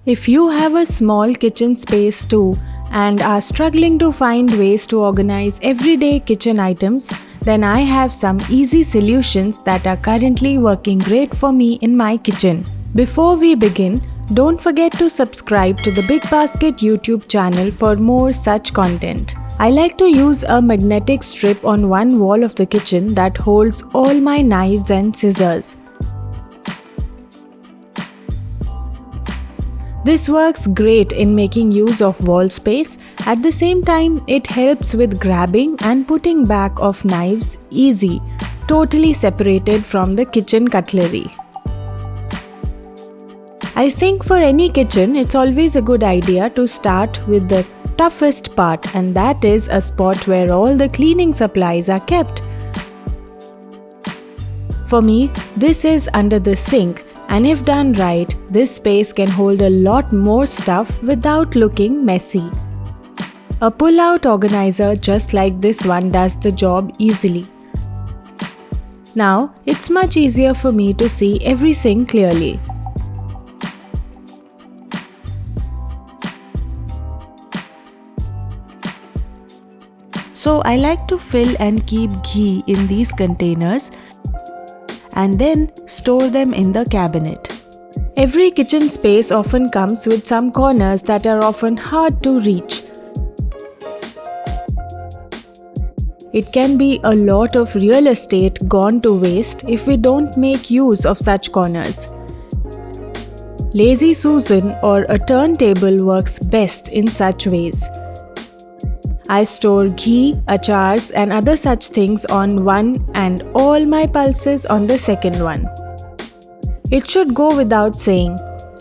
If you have a small kitchen space too and are struggling to find ways to organize everyday kitchen items, then I have some easy solutions that are currently working great for me in my kitchen. Before we begin, don't forget to subscribe to the BigBasket YouTube channel for more such content. I like to use a magnetic strip on one wall of the kitchen that holds all my knives and scissors. This works great in making use of wall space. At the same time, it helps with grabbing and putting back of knives easy, totally separated from the kitchen cutlery. I think for any kitchen, it's always a good idea to start with the toughest part, and that is a spot where all the cleaning supplies are kept. For me, this is under the sink. And if done right, this space can hold a lot more stuff without looking messy. A pull-out organizer just like this one does the job easily. Now, it's much easier for me to see everything clearly. So I like to fill and keep ghee in these containers and then store them in the cabinet. Every kitchen space often comes with some corners that are often hard to reach. It can be a lot of real estate gone to waste if we don't make use of such corners. Lazy Susan or a turntable works best in such ways. I store ghee, achars and other such things on one and all my pulses on the second one. It should go without saying,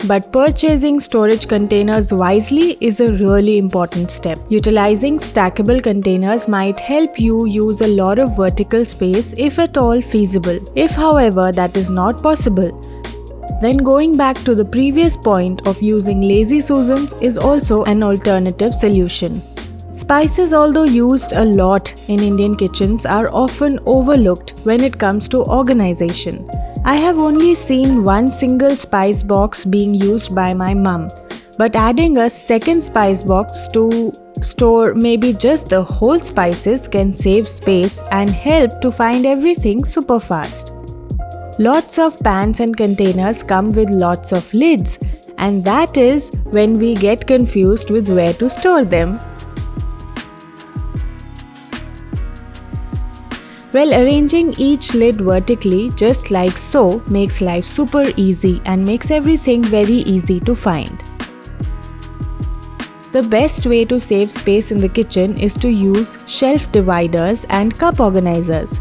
but purchasing storage containers wisely is a really important step. Utilizing stackable containers might help you use a lot of vertical space if at all feasible. If however that is not possible, then going back to the previous point of using Lazy Susans is also an alternative solution. Spices, although used a lot in Indian kitchens, are often overlooked when it comes to organization. I have only seen one single spice box being used by my mum, but adding a second spice box to store maybe just the whole spices can save space and help to find everything super fast. Lots of pans and containers come with lots of lids, and that is when we get confused with where to store them. Well, arranging each lid vertically just like so makes life super easy and makes everything very easy to find. The best way to save space in the kitchen is to use shelf dividers and cup organizers.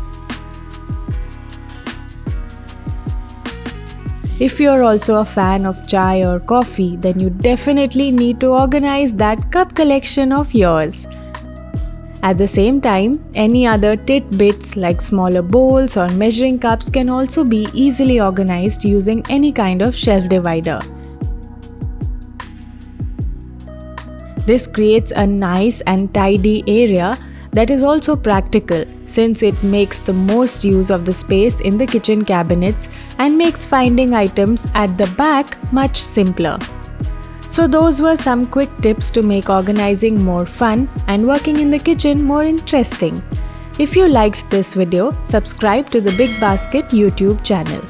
If you're also a fan of chai or coffee, then you definitely need to organize that cup collection of yours. At the same time, any other tidbits like smaller bowls or measuring cups can also be easily organized using any kind of shelf divider. This creates a nice and tidy area that is also practical since it makes the most use of the space in the kitchen cabinets and makes finding items at the back much simpler. So those were some quick tips to make organizing more fun and working in the kitchen more interesting. If you liked this video, subscribe to the BigBasket YouTube channel.